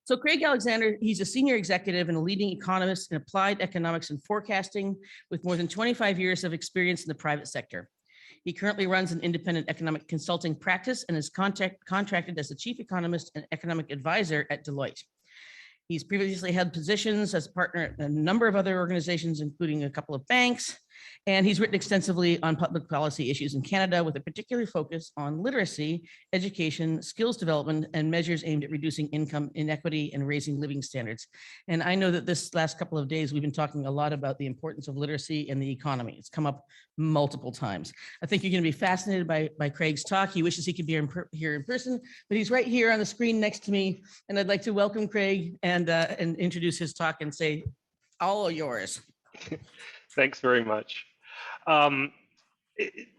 So Craig Alexander, he's a senior executive and a leading economist in applied economics and forecasting with more than 25 years of experience in the private sector. He currently runs an independent economic consulting practice and is contracted as the chief economist and economic advisor at Deloitte. He's previously held positions as a partner at a number of other organizations, including a couple of banks, and he's written extensively on public policy issues in Canada with a particular focus on literacy, education, skills development, and measures aimed at reducing income inequity and raising living standards. And I know that this last couple of days, we've been talking a lot about the importance of literacy in the economy. It's come up multiple times. I think you're going to be fascinated by Craig's talk. He wishes he could be here in person, but he's right here on the screen next to me. And I'd like to welcome Craig and introduce his talk and say, all yours. Thanks very much.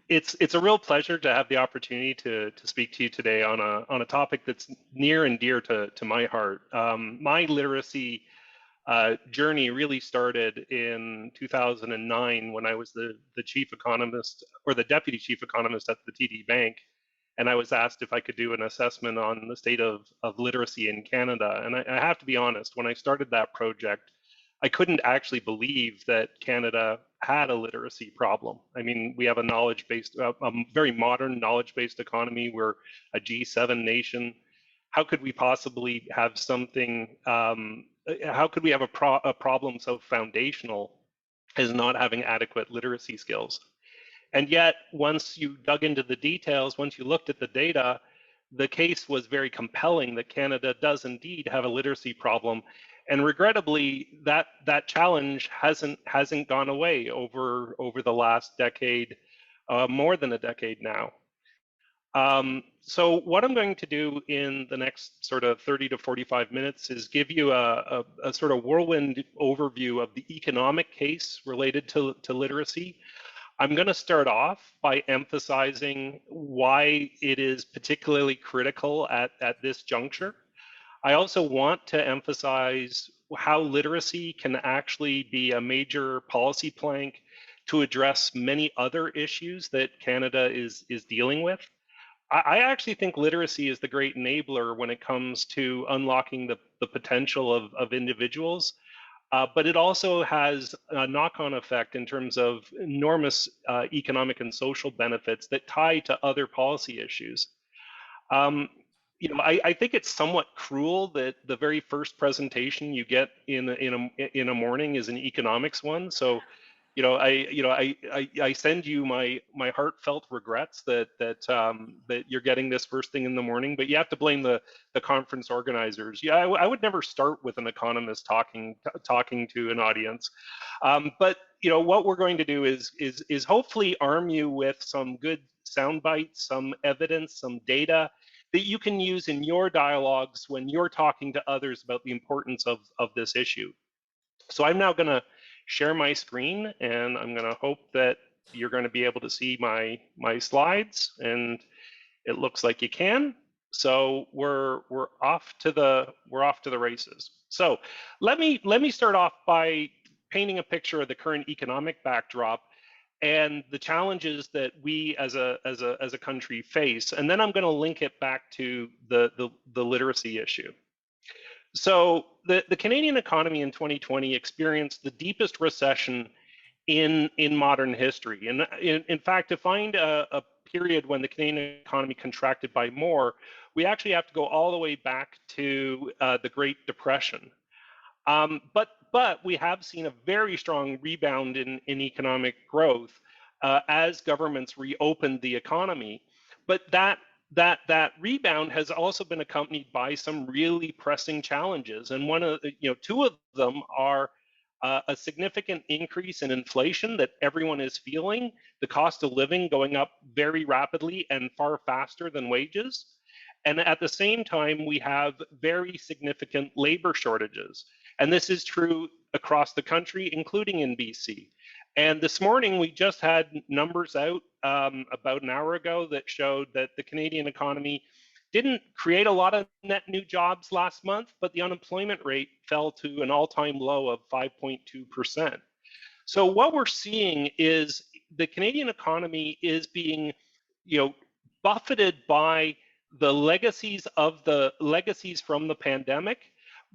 It's a real pleasure to have the opportunity to speak to you today on a topic that's near and dear to my heart. My literacy journey really started in 2009 when I was the chief economist or the deputy chief economist at the TD Bank, and I was asked if I could do an assessment on the state of literacy in Canada. And I have to be honest, when I started that project, I couldn't actually believe that Canada had a literacy problem. I mean, we have a knowledge-based, a very modern knowledge-based economy. We're a G7 nation. How could we possibly have something, how could we have a problem so foundational as not having adequate literacy skills? And yet, once you dug into the details, once you looked at the data, the case was very compelling that Canada does indeed have a literacy problem. And regrettably, that challenge hasn't gone away over the last decade, more than a decade now. So what I'm going to do in the next sort of 30 to 45 minutes is give you a sort of whirlwind overview of the economic case related to literacy. I'm going to start off by emphasizing why it is particularly critical at this juncture. I also want to emphasize how literacy can actually be a major policy plank to address many other issues that Canada is dealing with. I actually think literacy is the great enabler when it comes to unlocking the potential of individuals, but it also has a knock-on effect in terms of enormous economic and social benefits that tie to other policy issues. You know, I think it's somewhat cruel that the very first presentation you get in a morning is an economics one. So, you know, I send you my heartfelt regrets that you're getting this first thing in the morning. But you have to blame the conference organizers. Yeah, I would never start with an economist talking to an audience. But you know, what we're going to do is hopefully arm you with some good sound bites, some evidence, some data that you can use in your dialogues when you're talking to others about the importance of this issue. So I'm now going to share my screen, and I'm going to hope that you're going to be able to see my slides, and it looks like you can. So we're off to the races. So let me start off by painting a picture of the current economic backdrop and the challenges that we as a country face, and then I'm going to link it back to the literacy issue. So the Canadian economy in 2020 experienced the deepest recession in modern history, and in fact, to find a period when the Canadian economy contracted by more, we actually have to go all the way back to the Great Depression. But we have seen a very strong rebound in economic growth as governments reopened the economy. But that rebound has also been accompanied by some really pressing challenges, and two of them are a significant increase in inflation that everyone is feeling, the cost of living going up very rapidly and far faster than wages. And at the same time, we have very significant labor shortages. And this is true across the country, including in BC. And this morning, we just had numbers out about an hour ago that showed that the Canadian economy didn't create a lot of net new jobs last month, but the unemployment rate fell to an all-time low of 5.2%. So what we're seeing is the Canadian economy is being, buffeted by the legacies from the pandemic.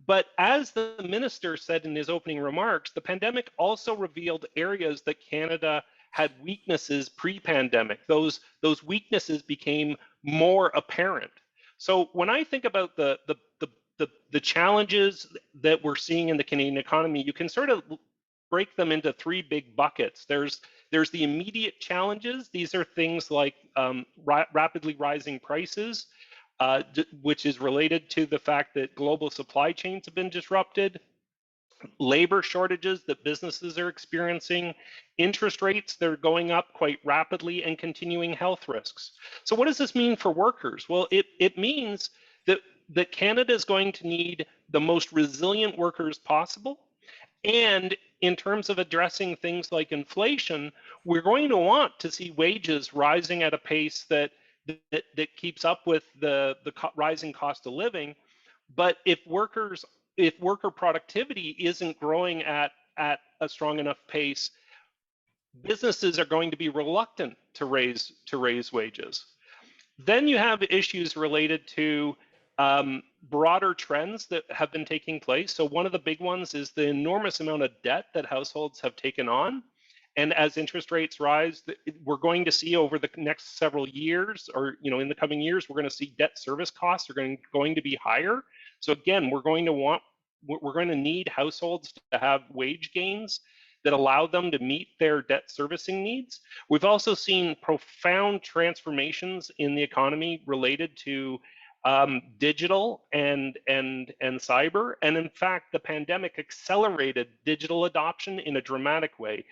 But as the minister said in his opening remarks, the pandemic also revealed areas that Canada had weaknesses pre-pandemic. Those weaknesses became more apparent. So when I think about the challenges that we're seeing in the Canadian economy, you can sort of break them into three big buckets. There's the immediate challenges. These are things like rapidly rising prices, which is related to the fact that global supply chains have been disrupted, labor shortages that businesses are experiencing, interest rates that are going up quite rapidly, and continuing health risks. So what does this mean for workers? Well, it means that Canada is going to need the most resilient workers possible. And in terms of addressing things like inflation, we're going to want to see wages rising at a pace that keeps up with the rising cost of living. But if worker productivity isn't growing at a strong enough pace, businesses are going to be reluctant to raise wages. Then you have issues related to broader trends that have been taking place. So one of the big ones is the enormous amount of debt that households have taken on. And as interest rates rise, we're going to see over the next several years, or in the coming years, we're going to see debt service costs are going to be higher. So again, we're going to need households to have wage gains that allow them to meet their debt servicing needs. We've also seen profound transformations in the economy related to digital and cyber. And in fact, the pandemic accelerated digital adoption in a dramatic way.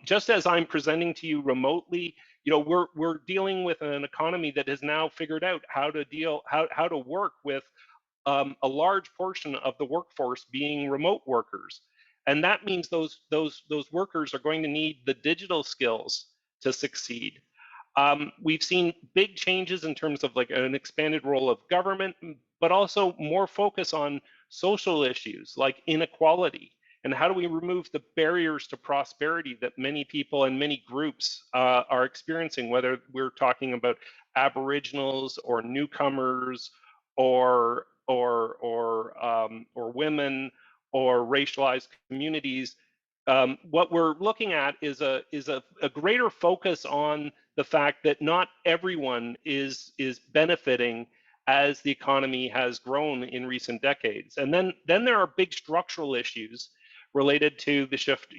Just as I'm presenting to you remotely, we're dealing with an economy that has now figured out how to work with a large portion of the workforce being remote workers. And that means those workers are going to need the digital skills to succeed. We've seen big changes in terms of like an expanded role of government, but also more focus on social issues like inequality. And how do we remove the barriers to prosperity that many people and many groups are experiencing, whether we're talking about Aboriginals or newcomers or women or racialized communities? What we're looking at is a greater focus on the fact that not everyone is benefiting as the economy has grown in recent decades. And then there are big structural issues related to the shift,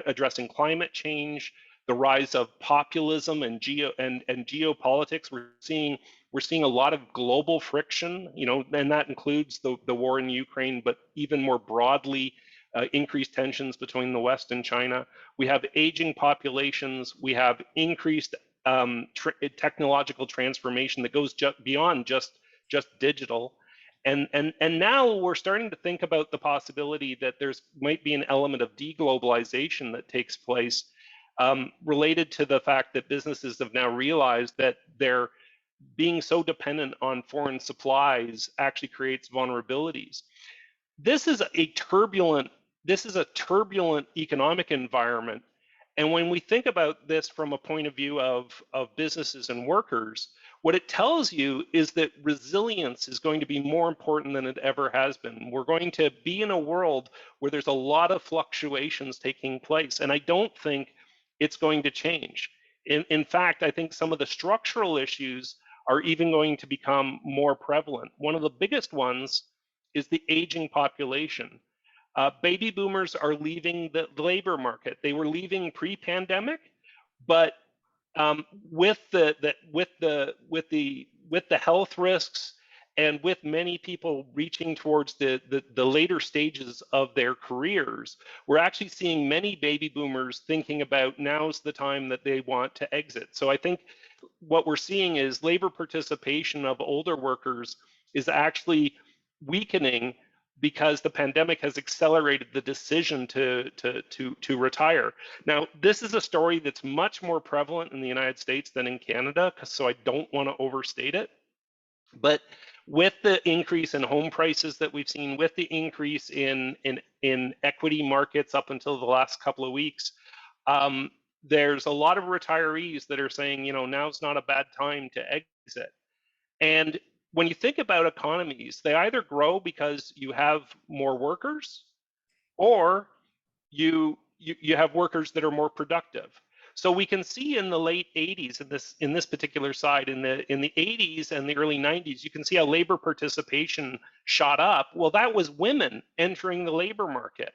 addressing climate change, the rise of populism and geopolitics. We're seeing a lot of global friction, and that includes the war in Ukraine, but even more broadly, increased tensions between the West and China. We have aging populations. We have increased technological transformation that goes beyond just digital. And now we're starting to think about the possibility that there's might be an element of deglobalization that takes place related to the fact that businesses have now realized that they're being so dependent on foreign supplies actually creates vulnerabilities. This is a turbulent economic environment. And when we think about this from a point of view of businesses and workers, what it tells you is that resilience is going to be more important than it ever has been. We're going to be in a world where there's a lot of fluctuations taking place, and I don't think it's going to change. In fact, I think some of the structural issues are even going to become more prevalent. One of the biggest ones is the aging population. Baby boomers are leaving the labor market. They were leaving pre-pandemic, but with the health risks and with many people reaching towards the later stages of their careers, we're actually seeing many baby boomers thinking about now's the time that they want to exit. So I think what we're seeing is labor participation of older workers is actually weakening because the pandemic has accelerated the decision to retire. Now, this is a story that's much more prevalent in the United States than in Canada, so I don't want to overstate it. But with the increase in home prices that we've seen, with the increase in equity markets up until the last couple of weeks, there's a lot of retirees that are saying, now's not a bad time to exit. And when you think about economies, they either grow because you have more workers, or you have workers that are more productive. So we can see in the late 80s, in this particular side, in the 80s and the early 90s, you can see how labor participation shot up. Well, that was women entering the labor market.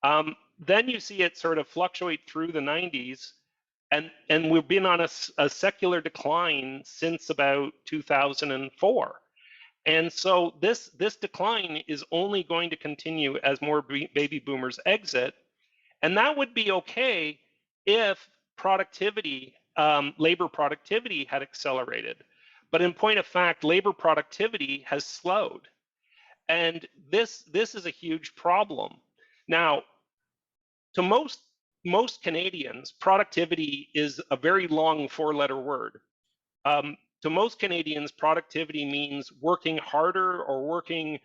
Then you see it sort of fluctuate through the 90s, and we've been on a secular decline since about 2004. And so this decline is only going to continue as more baby boomers exit, and that would be okay if productivity, labor productivity had accelerated. But in point of fact, labor productivity has slowed. And this is a huge problem. Now, to most Canadians, productivity is a very long four-letter word. To most Canadians, productivity means working harder or working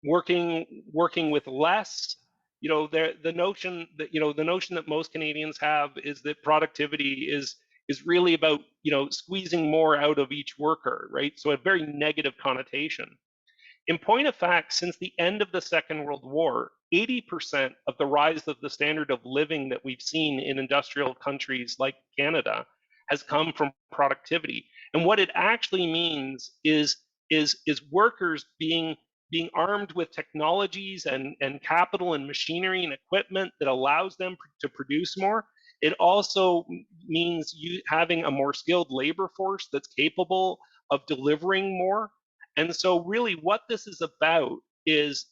with less. You know, the notion that most Canadians have is that productivity is really about, you know, squeezing more out of each worker, right? So a very negative connotation. In point of fact, since the end of the Second World War, 80% of the rise of the standard of living that we've seen in industrial countries like Canada has come from productivity. And what it actually means is workers being armed with technologies and capital and machinery and equipment that allows them to produce more. It also means you having a more skilled labor force that's capable of delivering more. And so really what this is about is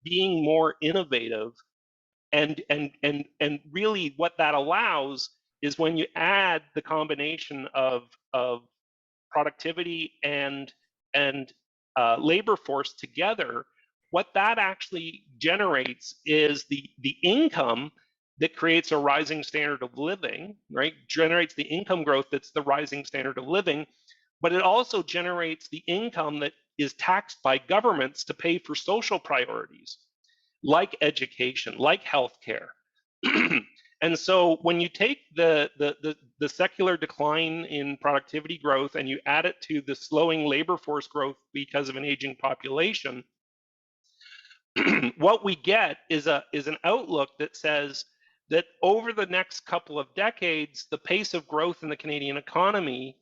being more innovative, and really what that allows is when you add the combination of productivity and labor force together, what that actually generates is the income that creates a rising standard of living, right? Generates the income growth that's the rising standard of living, but it also generates the income that is taxed by governments to pay for social priorities like education, like healthcare. And so when you take the secular decline in productivity growth and you add it to the slowing labor force growth because of an aging population, what we get is an outlook that says that over the next couple of decades, the pace of growth in the Canadian economy,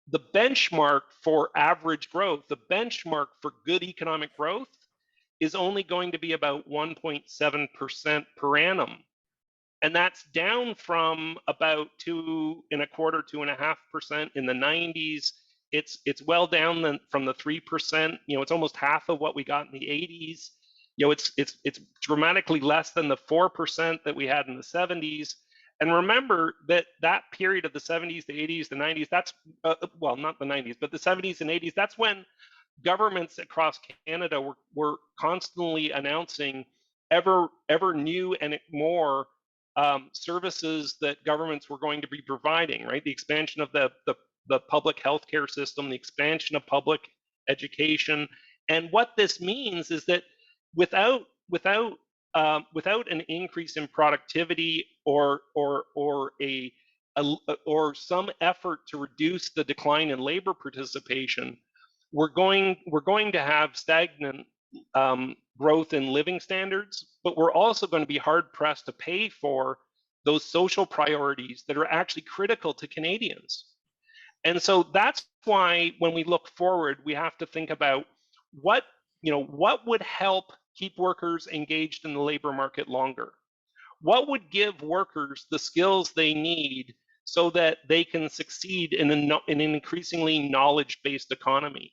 the benchmark for average growth, the benchmark for good economic growth, is only going to be about 1.7% per annum. And that's down from about 2.25%, 2.5% in the 90s. It's well down from the 3%. You know, it's almost half of what we got in the 80s. You know, it's dramatically less than the 4% that we had in the 70s. And remember that that period of the 70s, the 80s, the 90s, that's, well, not the 90s, but the 70s and 80s, that's when governments across Canada were constantly announcing ever new and more services that governments were going to be providing, right? The expansion of the public healthcare system, the expansion of public education. And what this means is that without an increase in productivity or some effort to reduce the decline in labor participation, we're going to have stagnant growth in living standards, but we're also going to be hard pressed to pay for those social priorities that are actually critical to Canadians. And so that's why when we look forward, we have to think about what would help keep workers engaged in the labor market longer. What would give workers the skills they need so that they can succeed in an increasingly knowledge-based economy?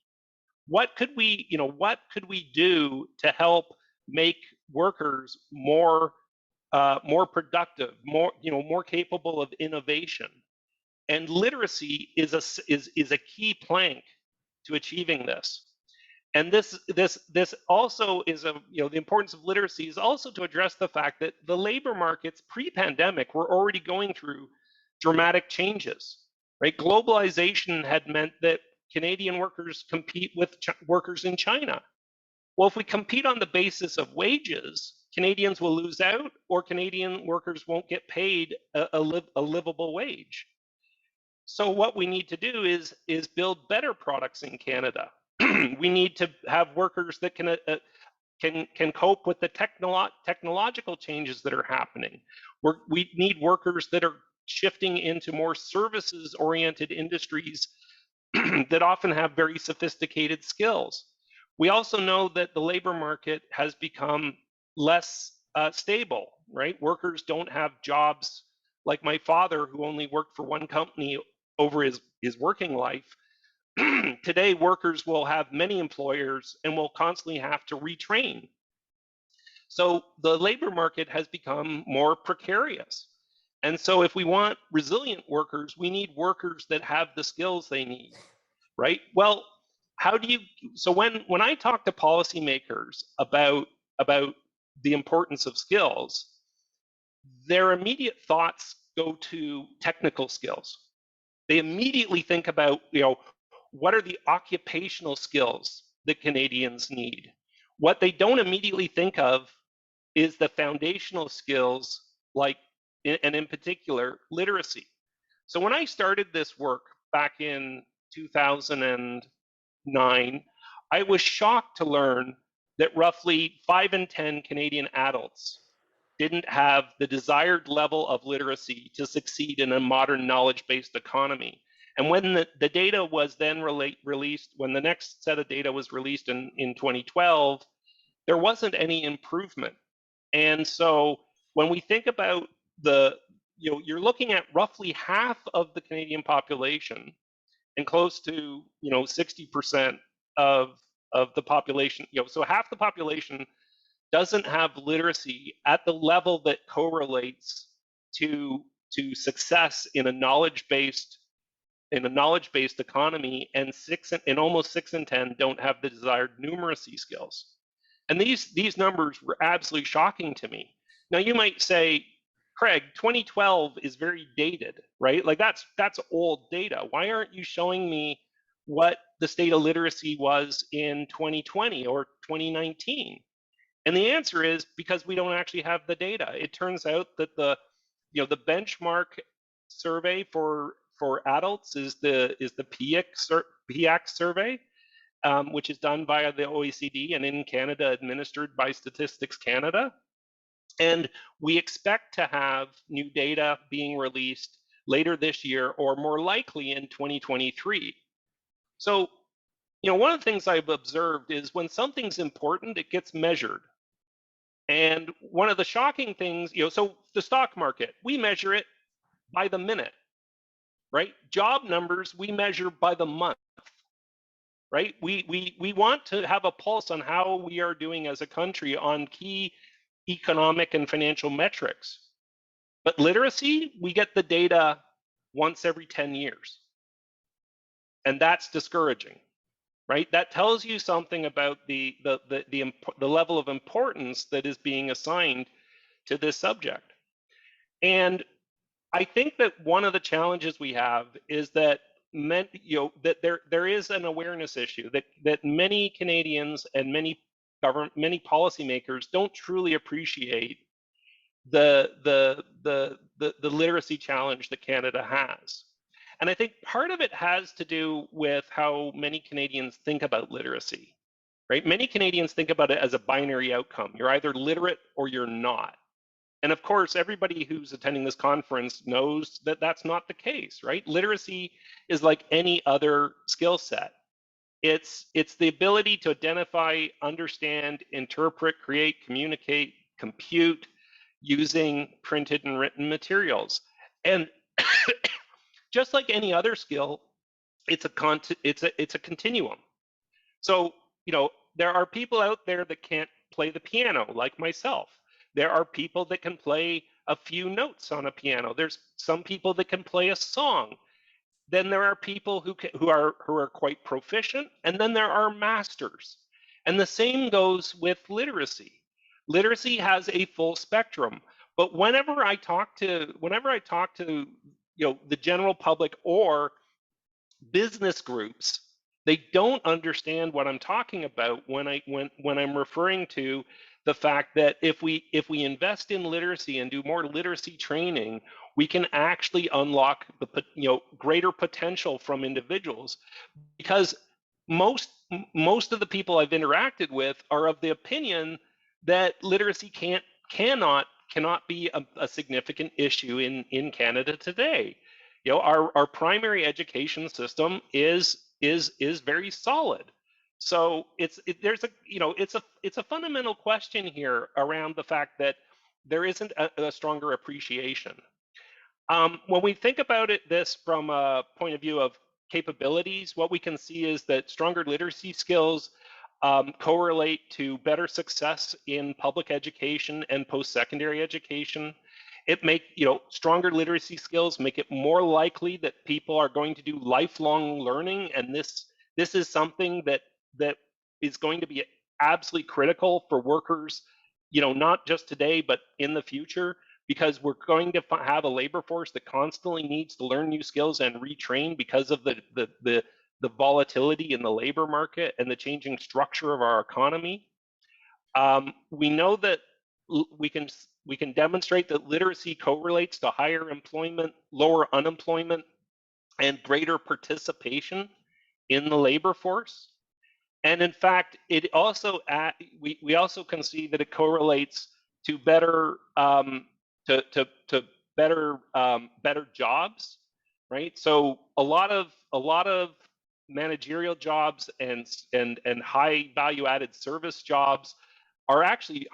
What could we do to help make workers more productive, more capable of innovation? And literacy is a key plank to achieving this. And this also is the importance of literacy is also to address the fact that the labor markets pre-pandemic were already going through dramatic changes, right? Globalization had meant that Canadian workers compete with workers in China. Well, if we compete on the basis of wages, Canadians will lose out, or Canadian workers won't get paid a livable wage. So what we need to do is build better products in Canada. We need to have workers that can cope with the technological changes that are happening. We need workers that are shifting into more services-oriented industries that often have very sophisticated skills. We also know that the labor market has become less stable, right? Workers don't have jobs like my father, who only worked for one company over his working life. Today, workers will have many employers and will constantly have to retrain. So the labor market has become more precarious. And so if we want resilient workers, we need workers that have the skills they need, right? Well, how do you, so when I talk to policymakers about the importance of skills, their immediate thoughts go to technical skills. They immediately think about, what are the occupational skills that Canadians need? What they don't immediately think of is the foundational skills, like, and in particular, literacy. So when I started this work back in 2009, I was shocked to learn that roughly 5 in 10 Canadian adults didn't have the desired level of literacy to succeed in a modern knowledge-based economy. And when the data was then released, when the next set of data was released in 2012, there wasn't any improvement. And so when we think about you're looking at roughly half of the Canadian population and close to 60% of the population, so half the population doesn't have literacy at the level that correlates to success in a knowledge-based economy, and almost 6 in 10 don't have the desired numeracy skills. And these numbers were absolutely shocking to me. Now you might say, Craig, 2012 is very dated, right? Like that's old data. Why aren't you showing me what the state of literacy was in 2020 or 2019? And the answer is because we don't actually have the data. It turns out that the benchmark survey for adults is the PIAC survey, which is done via the OECD and in Canada administered by Statistics Canada. And we expect to have new data being released later this year, or more likely in 2023. So, one of the things I've observed is when something's important, it gets measured. And one of the shocking things, so the stock market, we measure it by the minute, right? Job numbers, we measure by the month, right? We want to have a pulse on how we are doing as a country on key economic and financial metrics. But literacy, we get the data once every 10 years. And that's discouraging, right? That tells you something about the level of importance that is being assigned to this subject. And I think that one of the challenges we have is that that there is an awareness issue that many Canadians and many policymakers don't truly appreciate the literacy challenge that Canada has. And I think part of it has to do with how many Canadians think about literacy, right? Many Canadians think about it as a binary outcome. You're either literate or you're not. And of course, everybody who's attending this conference knows that that's not the case, right? Literacy is like any other skill set. It's the ability to identify, understand, interpret, create, communicate, compute using printed and written materials. And just like any other skill, it's a continuum. So, there are people out there that can't play the piano, like myself. There are people that can play a few notes on a piano. There's some people that can play a song. Then there are people who are quite proficient, and then there are masters. And the same goes with literacy. Literacy has a full spectrum. But whenever I talk to the general public or business groups, they don't understand what I'm talking about when I'm referring to the fact that if we invest in literacy and do more literacy training, we can actually unlock the greater potential from individuals, because most of the people I've interacted with are of the opinion that literacy cannot be a significant issue in Canada today. Our primary education system is very solid. So it's a fundamental question here around the fact that there isn't a stronger appreciation. When we think about this from a point of view of capabilities, what we can see is that stronger literacy skills correlate to better success in public education and post-secondary education. Stronger literacy skills make it more likely that people are going to do lifelong learning, and this is something that is going to be absolutely critical for workers, not just today but in the future, because we're going to have a labor force that constantly needs to learn new skills and retrain because of the volatility in the labor market and the changing structure of our economy. We know that we can demonstrate that literacy correlates to higher employment, lower unemployment, and greater participation in the labor force. And in fact, it also we also can see that it correlates to better better jobs, right? So a lot of managerial jobs and high value added service jobs are actually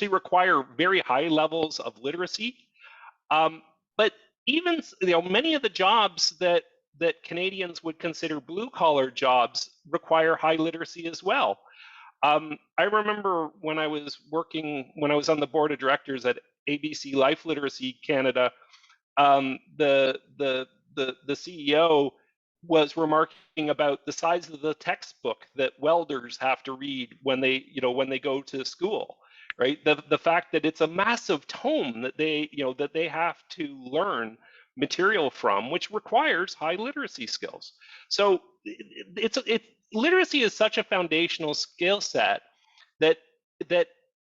require very high levels of literacy. But even many of the jobs that Canadians would consider blue-collar jobs require high literacy as well. I remember when I was on the board of directors at ABC Life Literacy Canada, the CEO was remarking about the size of the textbook that welders have to read when they go to school, right? The fact that it's a massive tome that they have to learn material from, which requires high literacy skills. So literacy is such a foundational skill set that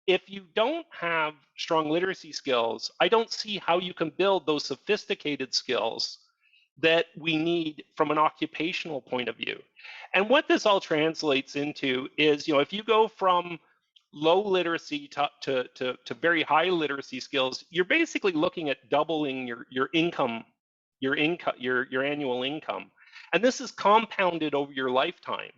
if you don't have strong literacy skills, I don't see how you can build those sophisticated skills that we need from an occupational point of view. And what this all translates into is, if you go from low literacy to very high literacy skills, you're basically looking at doubling your annual income. And this is compounded over your lifetime.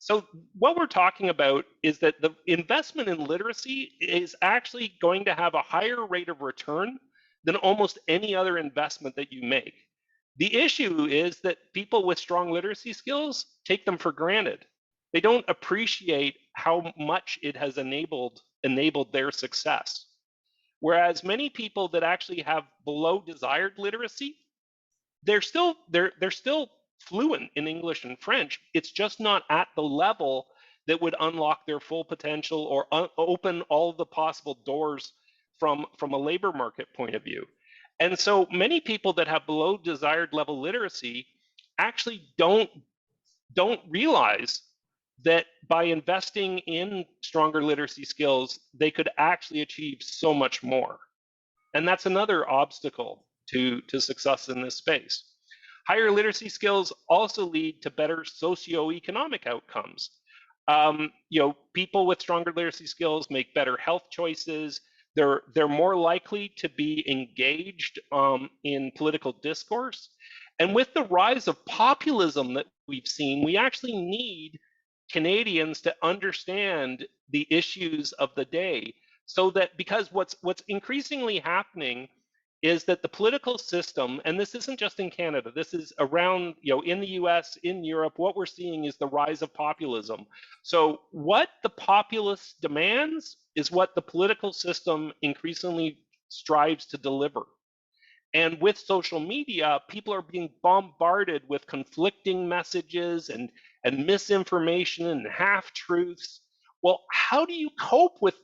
So what we're talking about is that the investment in literacy is actually going to have a higher rate of return than almost any other investment that you make. The issue is that people with strong literacy skills take them for granted. They don't appreciate how much it has enabled their success. Whereas many people that actually have below desired literacy, they're still fluent in English and French. It's just not at the level that would unlock their full potential or open all the possible doors from a labor market point of view. And so many people that have below desired level literacy actually don't realize that by investing in stronger literacy skills, they could actually achieve so much more. And that's another obstacle to success in this space. Higher literacy skills also lead to better socioeconomic outcomes. People with stronger literacy skills make better health choices. They're more likely to be engaged in political discourse. And with the rise of populism that we've seen, we actually need Canadians to understand the issues of the day, so that, because what's increasingly happening is that the political system, and this isn't just in Canada, this is around, in the US, in Europe, what we're seeing is the rise of populism. So what the populace demands is what the political system increasingly strives to deliver. And with social media, people are being bombarded with conflicting messages and misinformation and half-truths. Well, how do you cope with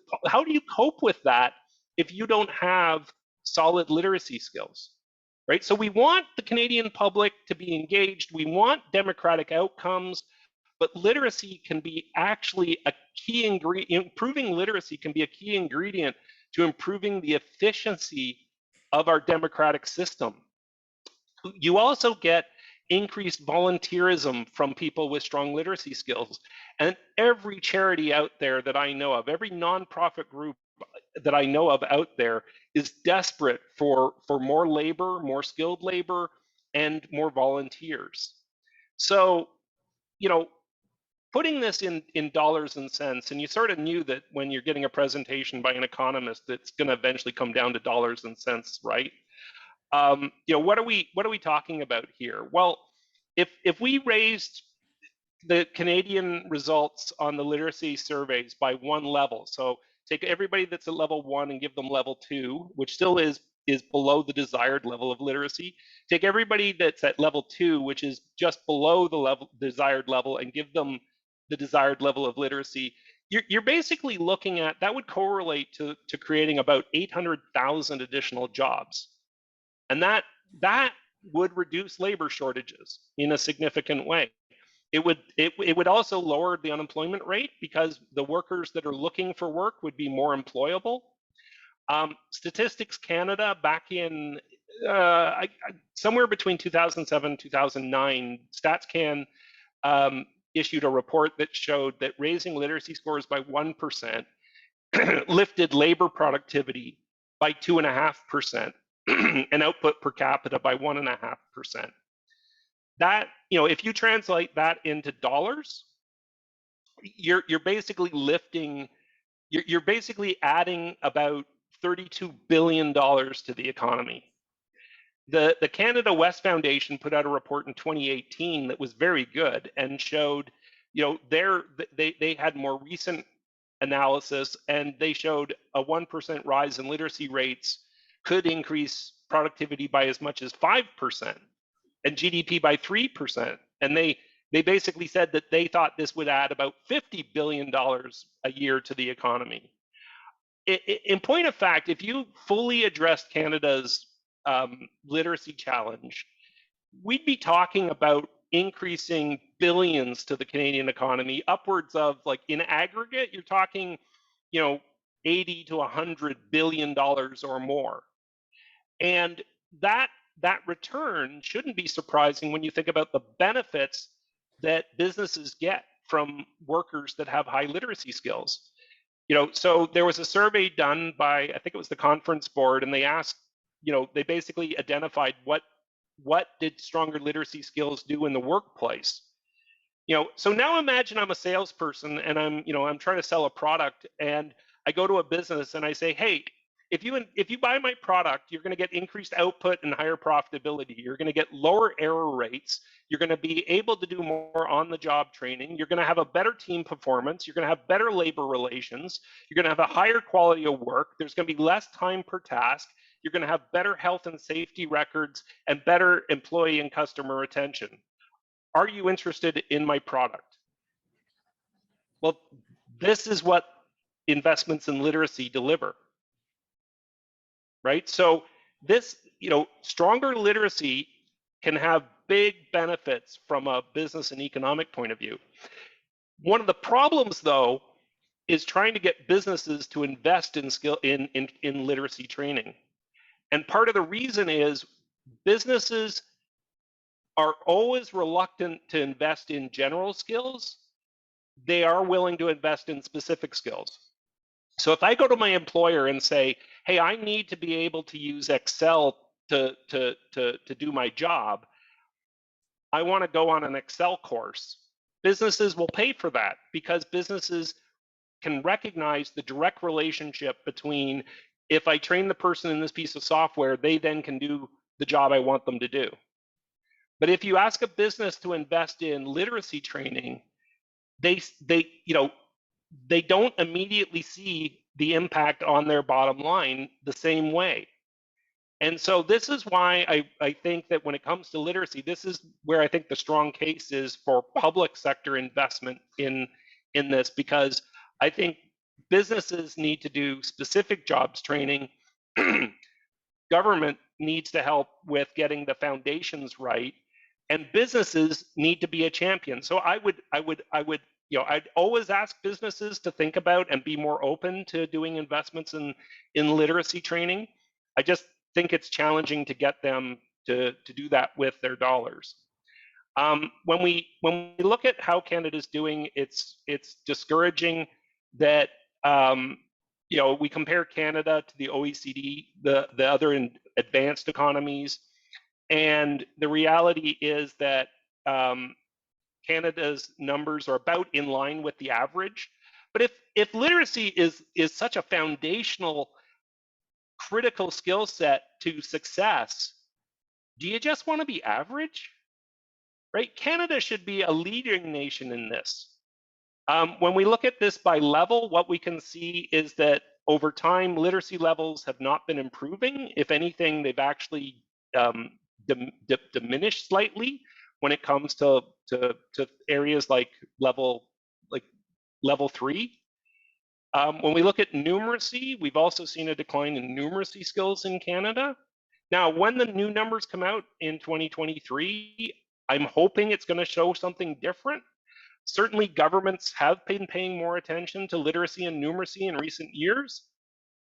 that if you don't have solid literacy skills, right? So we want the Canadian public to be engaged. We want democratic outcomes, but literacy can be actually a key ingredient. Improving literacy can be a key ingredient to improving the efficiency of our democratic system. You also get increased volunteerism from people with strong literacy skills. And every charity out there that I know of, every nonprofit group that I know of out there is desperate for more labor, more skilled labor, and more volunteers. So, you know, putting this in dollars and cents, and you sort of knew that when you're getting a presentation by an economist, it's going to eventually come down to dollars and cents, right? You know, what are we talking about here? Well, if we raised the Canadian results on the literacy surveys by one level, so take everybody that's at level 1 and give them level 2, which still is below the desired level of literacy. Take everybody that's at level 2, which is just below the desired level, and give them the desired level of literacy. You're basically looking at, that would correlate to creating about 800,000 additional jobs. And that would reduce labor shortages in a significant way. It would also lower the unemployment rate because the workers that are looking for work would be more employable. Statistics Canada, back in somewhere between 2007 and 2009, StatsCan issued a report that showed that raising literacy scores by 1% lifted labor productivity by 2.5%. And output per capita by 1.5%. That, you know, if you translate that into dollars, you're basically lifting, you're basically adding about $32 billion to the economy. The Canada West Foundation put out a report in 2018 that was very good and showed, you know, they had more recent analysis, and they showed a 1% rise in literacy rates could increase productivity by as much as 5% and GDP by 3%. And they basically said that they thought this would add about $50 billion a year to the economy. In point of fact, if you fully addressed Canada's literacy challenge, we'd be talking about increasing billions to the Canadian economy, upwards of, like, in aggregate, you're talking, you know, 80 to 100 billion dollars or more. And that return shouldn't be surprising when you think about the benefits that businesses get from workers that have high literacy skills. You know, so there was a survey done by, I think it was the conference board, and they asked, you know, they basically identified what did stronger literacy skills do in the workplace. You know, so now imagine I'm a salesperson and I'm trying to sell a product, and I go to a business and I say, hey, if you buy my product, you're going to get increased output and higher profitability. You're going to get lower error rates. You're going to be able to do more on-the-job training. You're going to have a better team performance. You're going to have better labor relations. You're going to have a higher quality of work. There's going to be less time per task. You're going to have better health and safety records and better employee and customer retention. Are you interested in my product? Well, this is what investments in literacy deliver. Right? So this, you know, stronger literacy can have big benefits from a business and economic point of view. One of the problems, though, is trying to get businesses to invest in in literacy training. And part of the reason is businesses are always reluctant to invest in general skills. They are willing to invest in specific skills. So if I go to my employer and say, hey, I need to be able to use Excel to do my job, I want to go on an Excel course, businesses will pay for that because businesses can recognize the direct relationship between, if I train the person in this piece of software, they then can do the job I want them to do. But if you ask a business to invest in literacy training, they don't immediately see the impact on their bottom line the same way. And so this is why I think that when it comes to literacy, this is where I think the strong case is for public sector investment in this, because I think businesses need to do specific jobs training. Government needs to help with getting the foundations right, and businesses need to be a champion. So I would you know, I'd always ask businesses to think about and be more open to doing investments in literacy training. I just think it's challenging to get them to do that with their dollars. When we look at how Canada's doing, it's discouraging that we compare Canada to the OECD, the other advanced economies, and the reality is that Canada's numbers are about in line with the average. But if literacy is such a foundational, critical skill set to success, do you just want to be average? Right? Canada should be a leading nation in this. When we look at this by level, what we can see is that over time, literacy levels have not been improving. If anything, they've actually diminished slightly when it comes to areas like level 3. When we look at numeracy, we've also seen a decline in numeracy skills in Canada. Now, when the new numbers come out in 2023, I'm hoping it's going to show something different. Certainly, governments have been paying more attention to literacy and numeracy in recent years.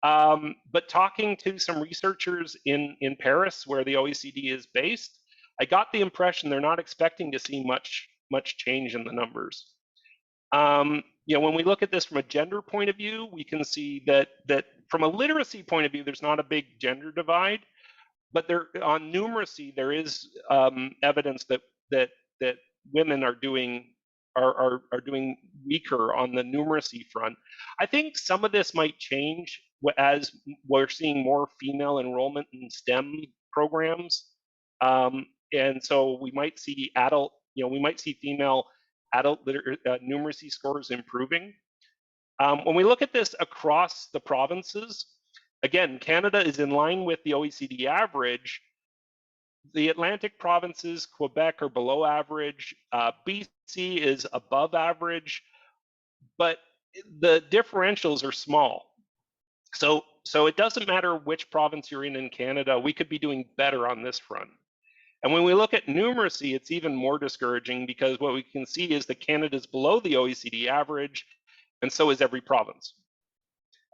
But talking to some researchers in Paris, where the OECD is based, I got the impression they're not expecting to see much change in the numbers. When we look at this from a gender point of view, we can see that from a literacy point of view, there's not a big gender divide. But on numeracy, there is evidence that women are doing weaker on the numeracy front. I think some of this might change as we're seeing more female enrollment in STEM programs, and so we might see female adult numeracy scores improving. When we look at this across the provinces, again, Canada is in line with the OECD average. The Atlantic provinces, Quebec, are below average. BC is above average, but the differentials are small. So it doesn't matter which province you're in Canada, we could be doing better on this front. And when we look at numeracy, it's even more discouraging because what we can see is that Canada's below the OECD average, and so is every province.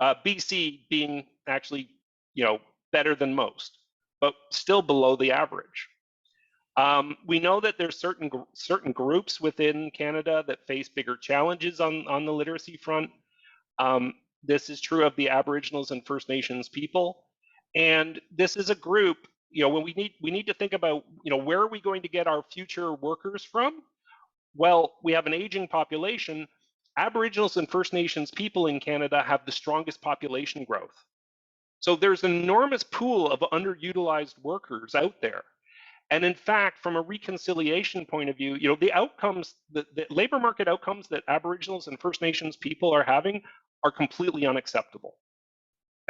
BC being actually, better than most, but still below the average. We know that there's certain groups within Canada that face bigger challenges on the literacy front. This is true of the Aboriginals and First Nations people, and this is a group. When we need to think about, where are we going to get our future workers from? Well, we have an aging population. Aboriginals and First Nations people in Canada have the strongest population growth. So there's an enormous pool of underutilized workers out there. And in fact, from a reconciliation point of view, the outcomes, the labor market outcomes that Aboriginals and First Nations people are having are completely unacceptable.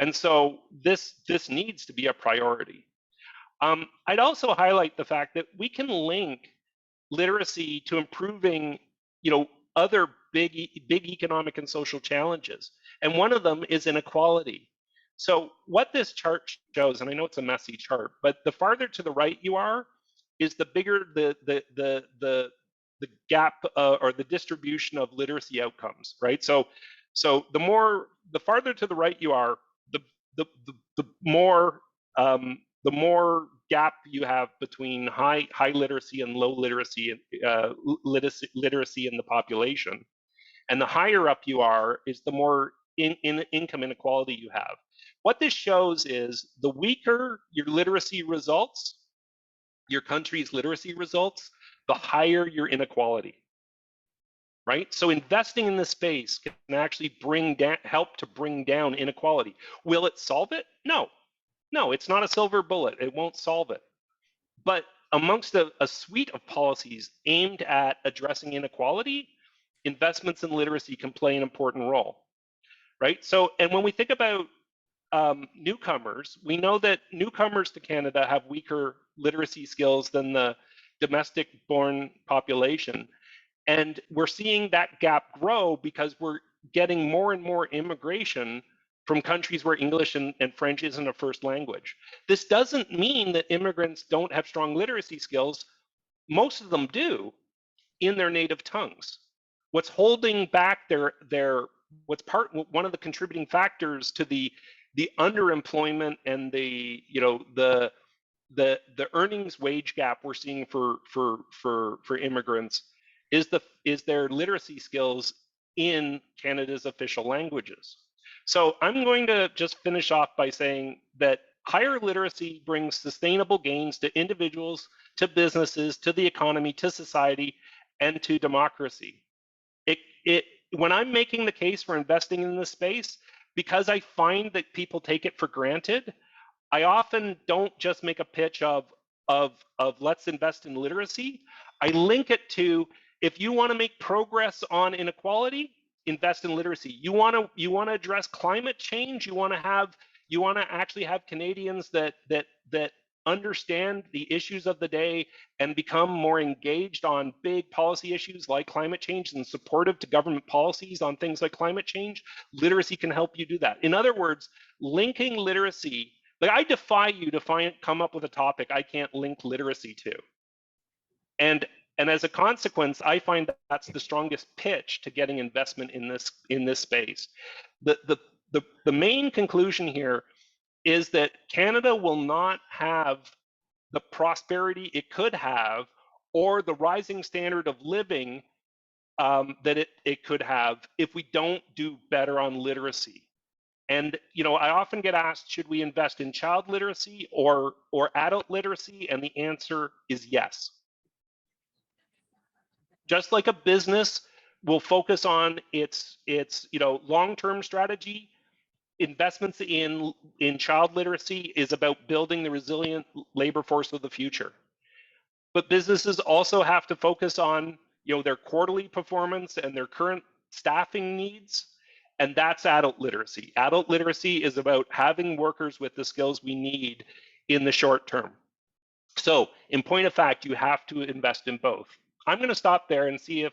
And so this needs to be a priority. I'd also highlight the fact that we can link literacy to improving, other big economic and social challenges. And one of them is inequality. So what this chart shows, and I know it's a messy chart, but the farther to the right you are, is the bigger the gap or the distribution of literacy outcomes, right? So the farther to the right you are, the more gap you have between high literacy and low literacy in the population. And the higher up you are, is the more income inequality you have. What this shows is the weaker your literacy results, your country's literacy results, the higher your inequality, right? So investing in this space can actually help to bring down inequality. Will it solve it? No, it's not a silver bullet. It won't solve it. But amongst a suite of policies aimed at addressing inequality, investments in literacy can play an important role, right? So, and when we think about newcomers, we know that newcomers to Canada have weaker literacy skills than the domestic-born population. And we're seeing that gap grow because we're getting more and more immigration from countries where English and French isn't a first language. This doesn't mean that immigrants don't have strong literacy skills. Most of them do in their native tongues. What's holding back one of the contributing factors to the the underemployment and the, you know, the earnings wage gap we're seeing for immigrants is their literacy skills in Canada's official languages. So I'm going to just finish off by saying that higher literacy brings sustainable gains to individuals, to businesses, to the economy, to society, and to democracy. When I'm making the case for investing in this space, because I find that people take it for granted, I often don't just make a pitch of let's invest in literacy. I link it to, if you want to make progress on inequality, invest in literacy. You want to address climate change. You want to actually have Canadians that understand the issues of the day and become more engaged on big policy issues like climate change and supportive to government policies on things like climate change. Literacy can help you do that. In other words, linking literacy, like I defy you to come up with a topic I can't link literacy to. And as a consequence, I find that that's the strongest pitch to getting investment in this space. The main conclusion here is that Canada will not have the prosperity it could have or the rising standard of living that it could have if we don't do better on literacy. And you know, I often get asked, should we invest in child literacy or adult literacy? And the answer is yes. Just like a business will focus on its you know, long-term strategy, investments in child literacy is about building the resilient labor force of the future. But businesses also have to focus on, you know, their quarterly performance and their current staffing needs, and that's adult literacy. Adult literacy is about having workers with the skills we need in the short term. So, in point of fact, you have to invest in both. I'm going to stop there and see if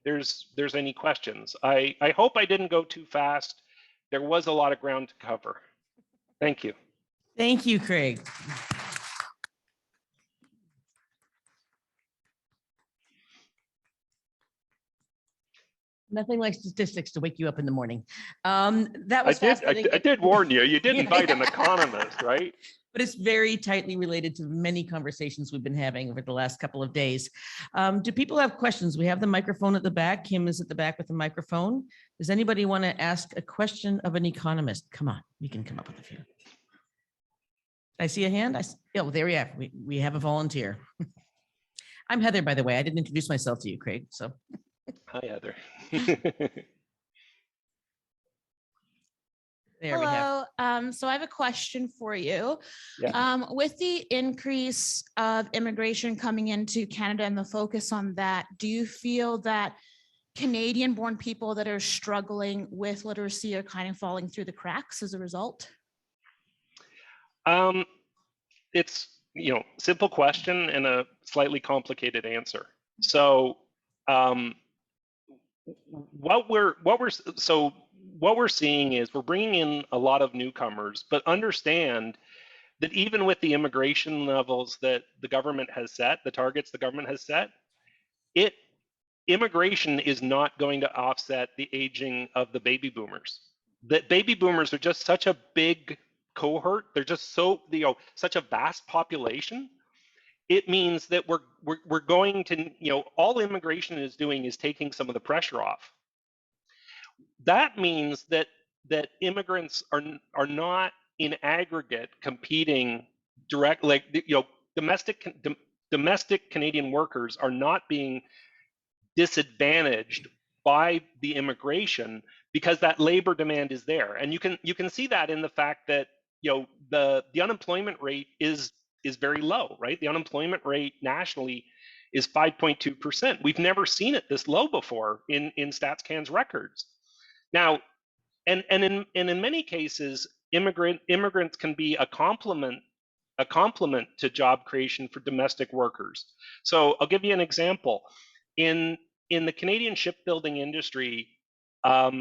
there's any questions. I hope I didn't go too fast. There was a lot of ground to cover. Thank you. Thank you, Craig. Nothing like statistics to wake you up in the morning. That was fascinating. I did warn you. You did invite an economist, right? But it's very tightly related to many conversations we've been having over the last couple of days. Do people have questions? We have the microphone at the back. Kim is at the back with the microphone. Does anybody want to ask a question of an economist? Come on, we can come up with a few. I see a hand. Oh, there we have. We have a volunteer. I'm Heather, by the way. I didn't introduce myself to you, Craig. So. Hi, Heather. There Hello. So I have a question for you. Yeah. With the increase of immigration coming into Canada and the focus on that, do you feel that Canadian-born people that are struggling with literacy are kind of falling through the cracks as a result? It's, you know, simple question and a slightly complicated answer. So what we're seeing is we're bringing in a lot of newcomers, but understand that even with the immigration levels that the government has set, the targets the government has set, immigration is not going to offset the aging of the baby boomers. The baby boomers are just such a big cohort. They're just so, you know, such a vast population. It means that we're going to, you know, all immigration is doing is taking some of the pressure off. That means that immigrants are not in aggregate competing directly, like, you know, domestic Canadian workers are not being disadvantaged by the immigration because that labor demand is there. And you can see that in the fact that, you know, the unemployment rate is very low, right? The unemployment rate nationally is 5.2%. We've never seen it this low before in StatsCan's records. Now, and in many cases, immigrants can be a complement to job creation for domestic workers. So I'll give you an example. In the Canadian shipbuilding industry, as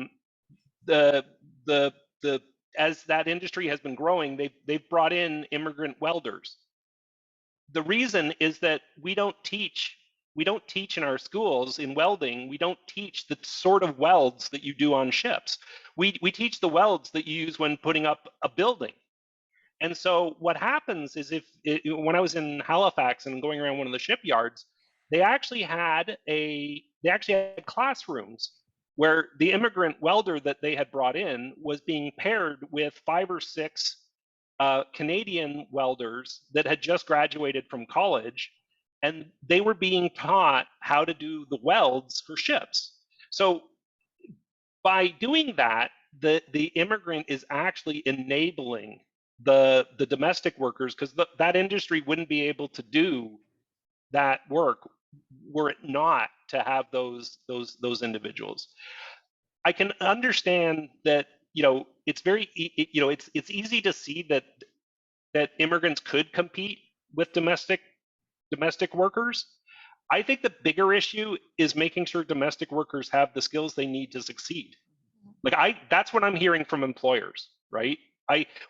that industry has been growing, they've brought in immigrant welders. The reason is that we don't teach we don't teach in our schools in welding, we don't teach the sort of welds that you do on ships. We teach the welds that you use when putting up a building. And so what happens is when I was in Halifax and going around one of the shipyards, they actually had classrooms where the immigrant welder that they had brought in was being paired with 5 or 6 Canadian welders that had just graduated from college, and they were being taught how to do the welds for ships. So by doing that, the immigrant is actually enabling the domestic workers, because that industry wouldn't be able to do that work were it not to have those individuals. I can understand that, it's very, it's easy to see that immigrants could compete with domestic workers. I think the bigger issue is making sure domestic workers have the skills they need to succeed. That's what I'm hearing from employers, right?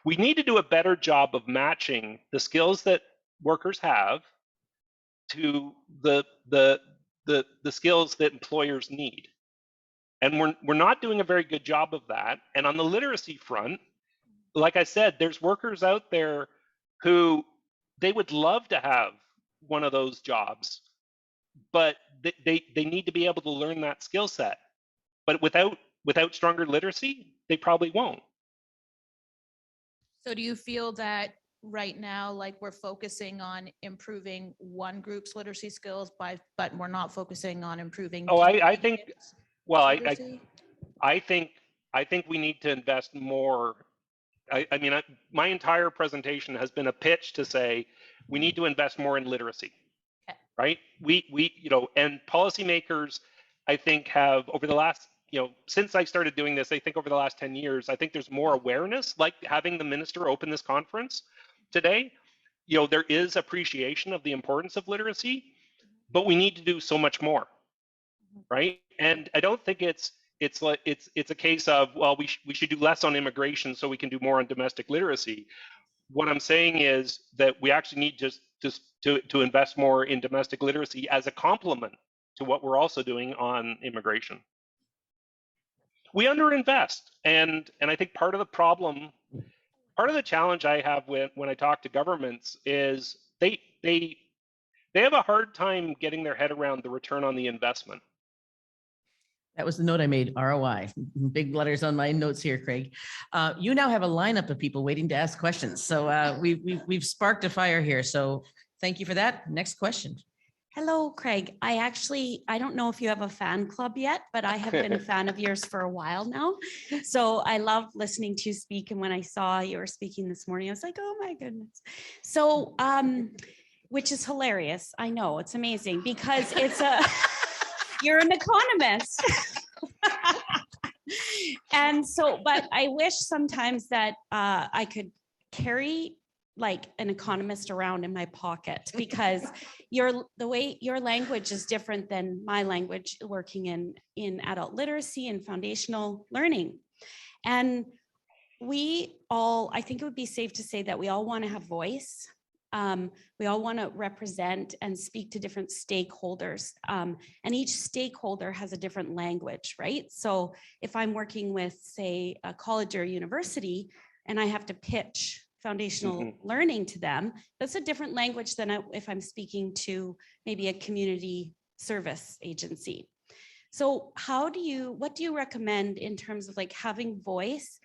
We need to do a better job of matching the skills that workers have to the skills that employers need. And we're not doing a very good job of that. And on the literacy front, like I said, there's workers out there who they would love to have one of those jobs, but they need to be able to learn that skill set. But without stronger literacy, they probably won't. So do you feel that right now, like we're focusing on improving one group's literacy skills but we're not focusing on improving? Oh, I think, well, I think we need to invest more. I mean, my entire presentation has been a pitch to say we need to invest more in literacy, okay. Right? And policymakers, I think, have over the last, since I started doing this, I think over the last 10 years, I think there's more awareness, like having the minister open this conference today. There is appreciation of the importance of literacy, but we need to do so much more, right? And I don't think it's a case of, well, we should do less on immigration so we can do more on domestic literacy. What I'm saying is that we actually need just to invest more in domestic literacy as a complement to what we're also doing on immigration. We underinvest, and I think part of the problem, part of the challenge I have when I talk to governments is they have a hard time getting their head around the return on the investment. That was the note I made, ROI. Big letters on my notes here, Craig. You now have a lineup of people waiting to ask questions. So we've sparked a fire here. So thank you for that. Next question. Hello, Craig. I don't know if you have a fan club yet, but I have been a fan of yours for a while now. So I love listening to you speak. And when I saw you were speaking this morning, I was like, oh my goodness. So, which is hilarious. I know, it's amazing because you're an economist. And so, but I wish sometimes that I could carry like an economist around in my pocket, because the way your language is different than my language, working in adult literacy and foundational learning. And I think it would be safe to say that we all want to have voice. We all want to represent and speak to different stakeholders, and each stakeholder has a different language, right? So if I'm working with, say, a college or a university, and I have to pitch foundational learning to them, that's a different language than if I'm speaking to maybe a community service agency. So what do you recommend in terms of like having voice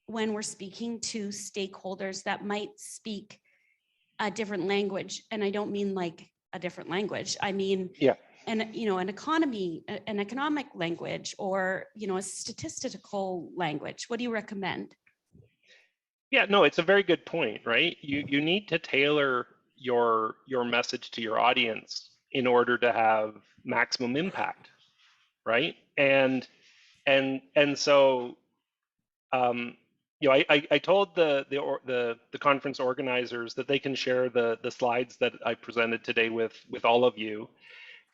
when we're speaking to stakeholders that might speak a different language? And I don't mean like a different language. I mean, an economic language, or, a statistical language. What do you recommend? Yeah, no, it's a very good point, right? You need to tailor your message to your audience in order to have maximum impact, right? And so, I told the conference organizers that they can share the slides that I presented today with all of you,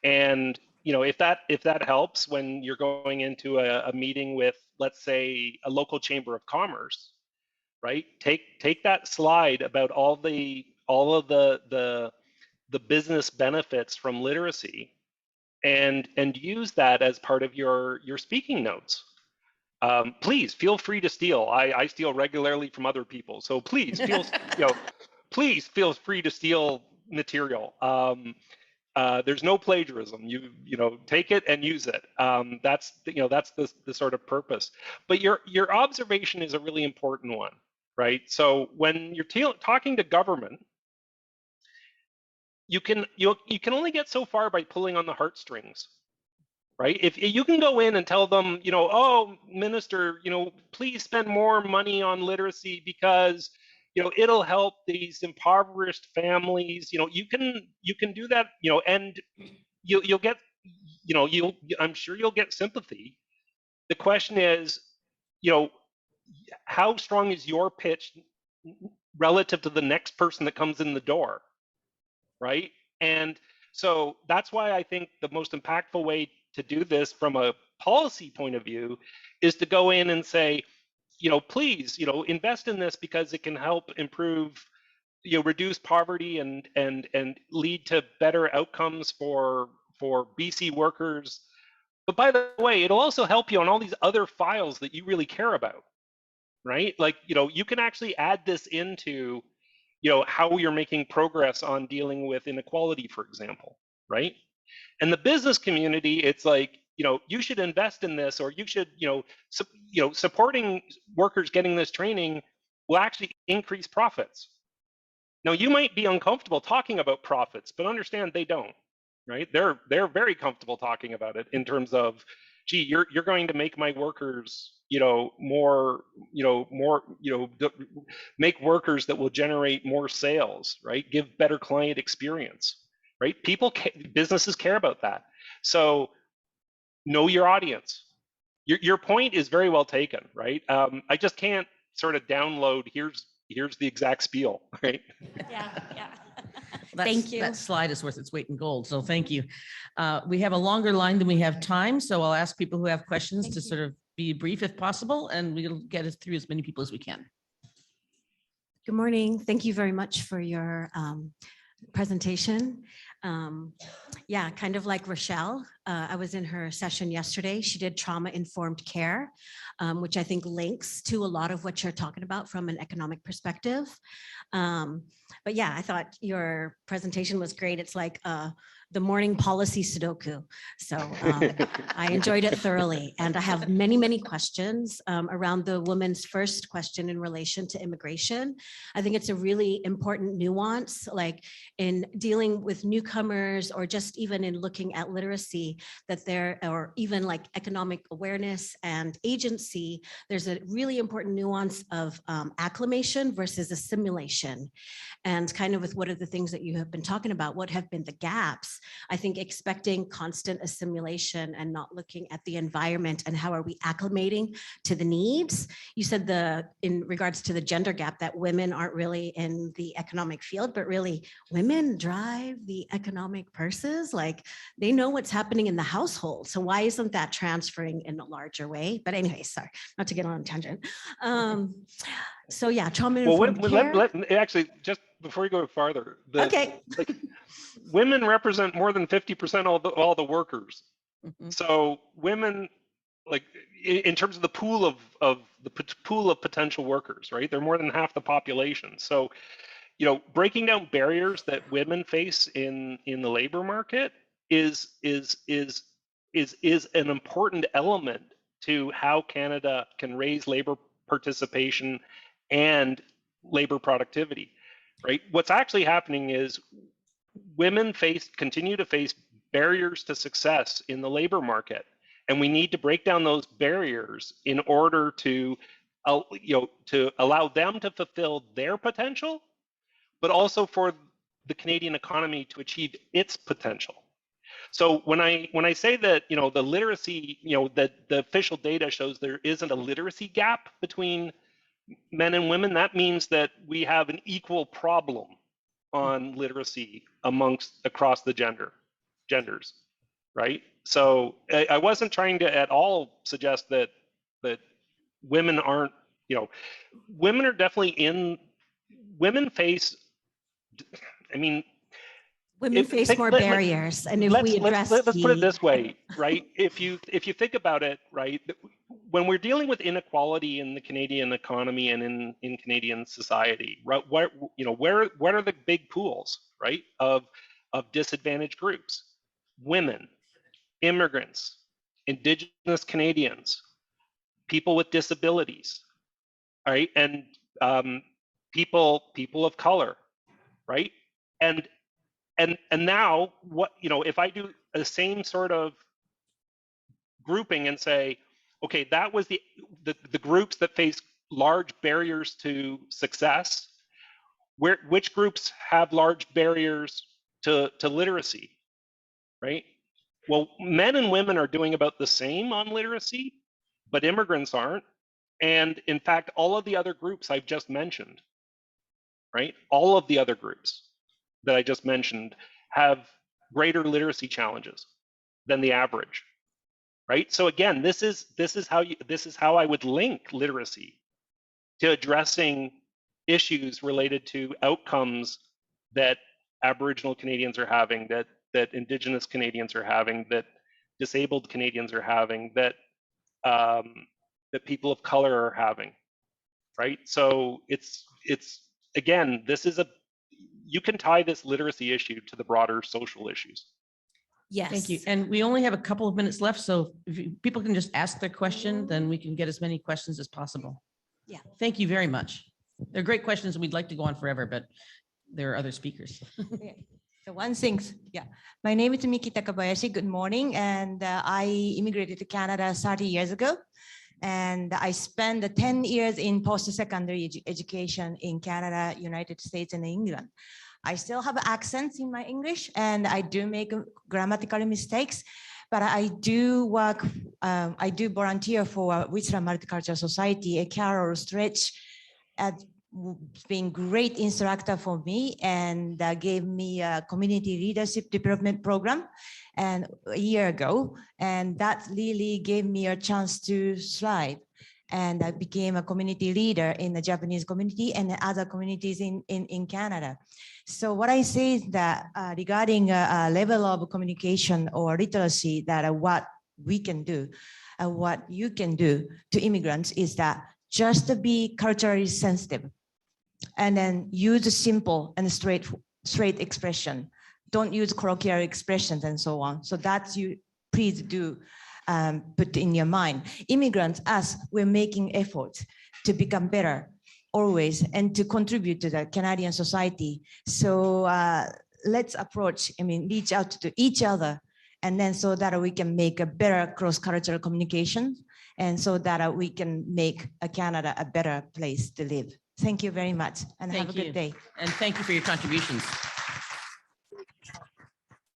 and if that helps when you're going into a meeting with, let's say, a local chamber of commerce, right? Take that slide about all of the business benefits from literacy, and use that as part of your speaking notes. Please feel free to steal. I steal regularly from other people, so please feel please feel free to steal material. There's no plagiarism. You take it and use it. That's that's the sort of purpose. But your observation is a really important one, right? So when you're talking to government, you can only get so far by pulling on the heartstrings, right? If you can go in and tell them, oh, minister, please spend more money on literacy because it'll help these impoverished families. You can do that, and you'll get, I'm sure you'll get sympathy. The question is, how strong is your pitch relative to the next person that comes in the door, right? And so that's why I think the most impactful way to do this from a policy point of view is to go in and say, please, invest in this because it can help improve, reduce poverty and lead to better outcomes for BC workers. But by the way, it'll also help you on all these other files that you really care about, right? Like, you can actually add this into, how you're making progress on dealing with inequality, for example, right? And the business community, it's like, you should invest in this, or you should, supporting workers getting this training will actually increase profits. Now, you might be uncomfortable talking about profits, but understand they don't, right? They're very comfortable talking about it in terms of, gee, you're going to make my workers, make workers that will generate more sales, right? Give better client experience, right? Businesses care about that. So know your audience. Your point is very well taken, right? I just can't sort of download, here's the exact spiel, right? Yeah. Thank you. That slide is worth its weight in gold. So thank you. We have a longer line than we have time. So I'll ask people who have questions to sort of be brief if possible, and we'll get us through as many people as we can. Good morning. Thank you very much for your presentation. Yeah, kind of like Rochelle, I was in her session yesterday. She did trauma-informed care, which I think links to a lot of what you're talking about from an economic perspective. But yeah, I thought your presentation was great. It's like the morning policy Sudoku. So I enjoyed it thoroughly. And I have many, many questions around the woman's first question in relation to immigration. I think it's a really important nuance, like in dealing with newcomers, or just even in looking at literacy, that there, or even like economic awareness and agency, there's a really important nuance of acclimation versus assimilation. And kind of with what are the things that you have been talking about, what have been the gaps? I think expecting constant assimilation and not looking at the environment and how are we acclimating to the needs. You said in regards to the gender gap, that women aren't really in the economic field, but really women drive the economic purses. Like they know what's happening in the household. So why isn't that transferring in a larger way? But anyway, sorry, not to get on a tangent. So yeah, trauma-informed care. Actually, just before you go farther, Okay. Like, women represent more than 50% of all the workers. Mm-hmm. So women, like in terms of the pool of potential workers, right? They're more than half the population. So, breaking down barriers that women face in the labor market is an important element to how Canada can raise labor participation and labor productivity, right? What's actually happening is women continue to face barriers to success in the labor market, and we need to break down those barriers in order to allow them to fulfill their potential, but also for the Canadian economy to achieve its potential. So when I say that the literacy, that the official data shows there isn't a literacy gap between men and women, that means that we have an equal problem on literacy across the genders, right? So I wasn't trying to at all suggest that women aren't, women are definitely women face, I mean, Women face more barriers, and if we address let's put it the this way, right? If you think about it, right, when we're dealing with inequality in the Canadian economy and in Canadian society, right, where are the big pools, right, of disadvantaged groups? Women, immigrants, Indigenous Canadians, people with disabilities, right, and people of color, right, and now what, if I do the same sort of grouping and say, okay, that was the groups that face large barriers to success, which groups have large barriers to literacy, right? Well, men and women are doing about the same on literacy, but immigrants aren't. And in fact, all of the other groups I've just mentioned, right? All of the other groups that I just mentioned have greater literacy challenges than the average, right? So again, this is how I would link literacy to addressing issues related to outcomes that Aboriginal Canadians are having, that Indigenous Canadians are having, that disabled Canadians are having, that that people of color are having, right? So it's again, you can tie this literacy issue to the broader social issues. yes. Thank you. And we only have a couple of minutes left, so if people can just ask their question, then we can get as many questions as possible. Yeah. Thank you very much. They're great questions, and we'd like to go on forever, but there are other speakers. So one thing, yeah. My name is Miki Takabayashi. Good morning. And I immigrated to Canada 30 years ago. And I spent 10 years in post-secondary education in Canada, United States, and England. I still have accents in my English, and I do make grammatical mistakes, but I do work, I do volunteer for Whistler Multicultural Society, a Carol Stretch, being great instructor for me, and gave me a community leadership development program and a year ago, and that really gave me a chance to thrive. And I became a community leader in the Japanese community and other communities in Canada. So what I say is that regarding a level of communication or literacy, that what we can do, what you can do to immigrants is that just to be culturally sensitive, and then use a simple and straight expression. Don't use colloquial expressions and so on. So that's you, please do put in your mind. Immigrants, us, we're making efforts to become better always and to contribute to the Canadian society. So let's approach, reach out to each other, and then so that we can make a better cross-cultural communication, and so that we can make Canada a better place to live. Thank you very much, and have a good day. And thank you for your contributions.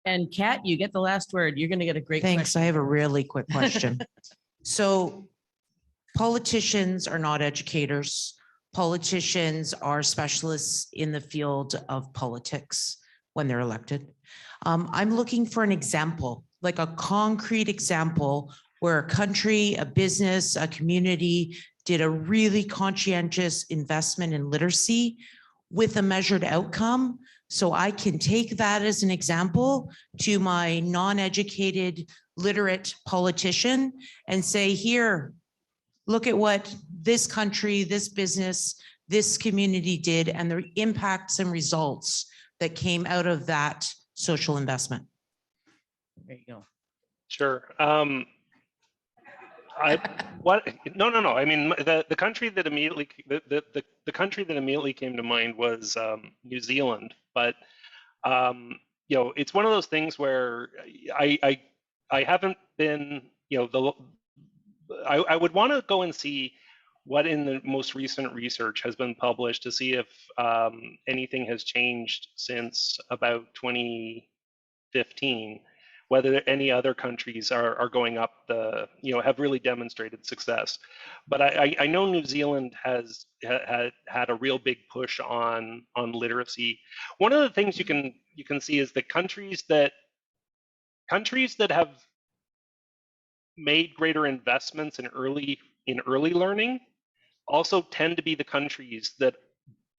And Kat, you get the last word. You're going to get a great Thanks. question. I have a really quick question. So politicians are not educators. Politicians are specialists in the field of politics when they're elected. I'm looking for an example, like a concrete example where a country, a business, a community did a really conscientious investment in literacy with a measured outcome. So I can take that as an example to my non-educated, literate politician and say, here, look at what this country, this business, this community did, and the impacts and results that came out of that social investment. There you go. Sure. No. I mean, the country that immediately the country that immediately came to mind was New Zealand. But it's one of those things where I haven't been, I would want to go and see what in the most recent research has been published to see if anything has changed since about 2015. Whether any other countries are going up have really demonstrated success. But I know New Zealand has had a real big push on literacy. One of the things you can see is that countries that have made greater investments in early learning also tend to be the countries that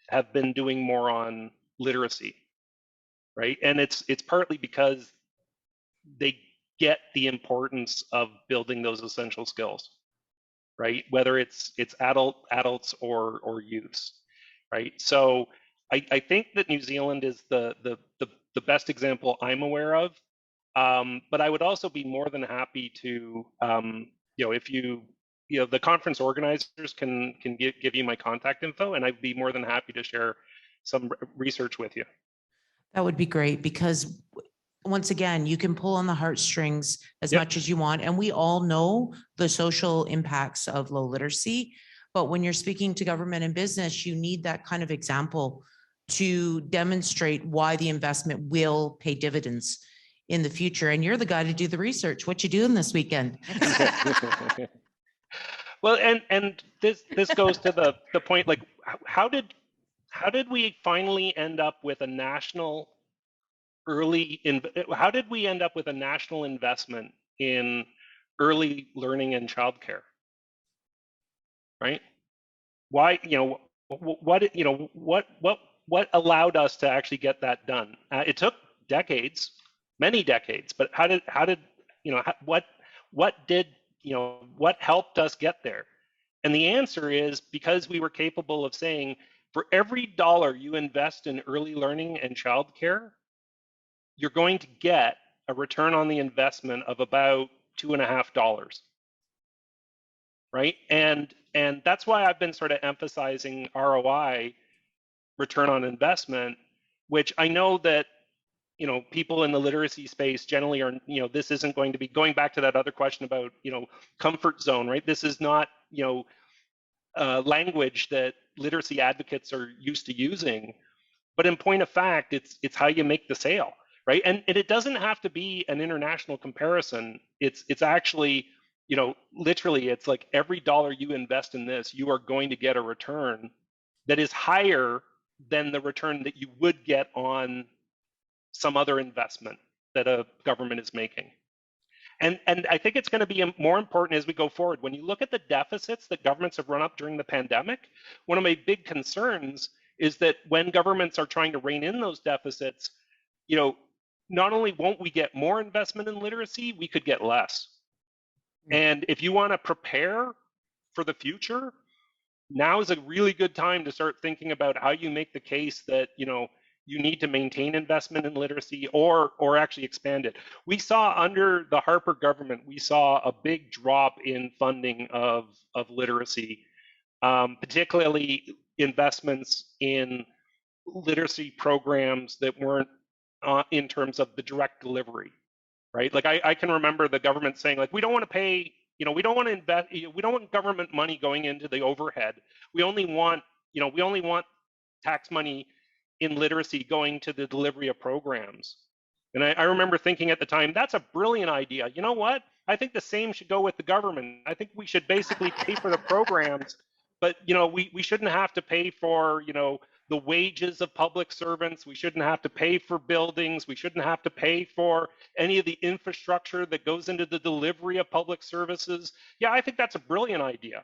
have been doing more on literacy, right? And it's partly because they get the importance of building those essential skills, right? Whether it's adults or youths, right? So I think that New Zealand is the best example I'm aware of. But I would also be more than happy to, if the conference organizers can give you my contact info, and I'd be more than happy to share some research with you. That would be great, because once again, you can pull on the heartstrings as Yep. much as you want. And we all know the social impacts of low literacy. But when you're speaking to government and business, you need that kind of example to demonstrate why the investment will pay dividends in the future. And you're the guy to do the research. What you doing this weekend? Well, and this goes to the point, like, how did we finally end up with a national how did we end up with a national investment in early learning and childcare? Right? Why, what allowed us to actually get that done? It took decades, many decades, but what helped us get there? And the answer is because we were capable of saying, for every dollar you invest in early learning and childcare, you're going to get a return on the investment of about $2.50, right? And that's why I've been sort of emphasizing ROI, return on investment, which I know that people in the literacy space generally are, this isn't going to be, going back to that other question about comfort zone, right? This is not language that literacy advocates are used to using, but in point of fact, it's how you make the sale, right? And it doesn't have to be an international comparison. It's actually, literally, it's like every dollar you invest in this, you are going to get a return that is higher than the return that you would get on some other investment that a government is making. And I think it's going to be more important as we go forward. When you look at the deficits that governments have run up during the pandemic, one of my big concerns is that when governments are trying to rein in those deficits, not only won't we get more investment in literacy, we could get less. And if you want to prepare for the future, now is a really good time to start thinking about how you make the case that, you need to maintain investment in literacy or actually expand it. We saw under the Harper government, we saw a big drop in funding of literacy, particularly investments in literacy programs that weren't in terms of the direct delivery, right? Like I can remember the government saying, like, we don't want to pay, we don't want to invest, we don't want government money going into the overhead. We only want tax money in literacy going to the delivery of programs. And I remember thinking at the time, that's a brilliant idea. You know what? I think the same should go with the government. I think we should basically pay for the programs, but we shouldn't have to pay for the wages of public servants. We shouldn't have to pay for buildings. We shouldn't have to pay for any of the infrastructure that goes into the delivery of public services. Yeah, I think that's a brilliant idea,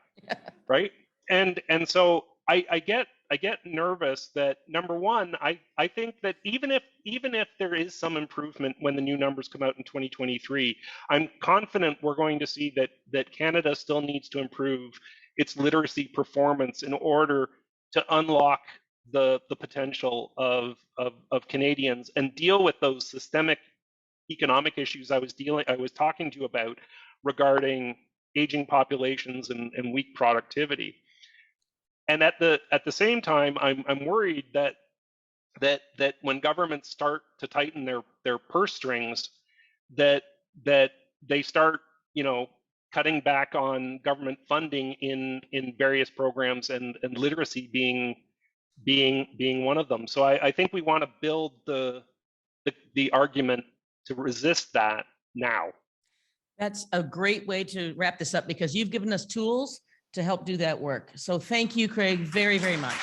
right? And so I get nervous that, number one, I think that even if there is some improvement when the new numbers come out in 2023, I'm confident we're going to see that Canada still needs to improve its literacy performance in order to unlock the potential of Canadians and deal with those systemic economic issues I was talking to you about regarding aging populations and weak productivity. And at the same time, I'm worried that when governments start to tighten their purse strings, that they start cutting back on government funding in various programs, and literacy being one of them. So I think we want to build the argument to resist that now. That's a great way to wrap this up, because you've given us tools to help do that work. So thank you, Craig, very, very much.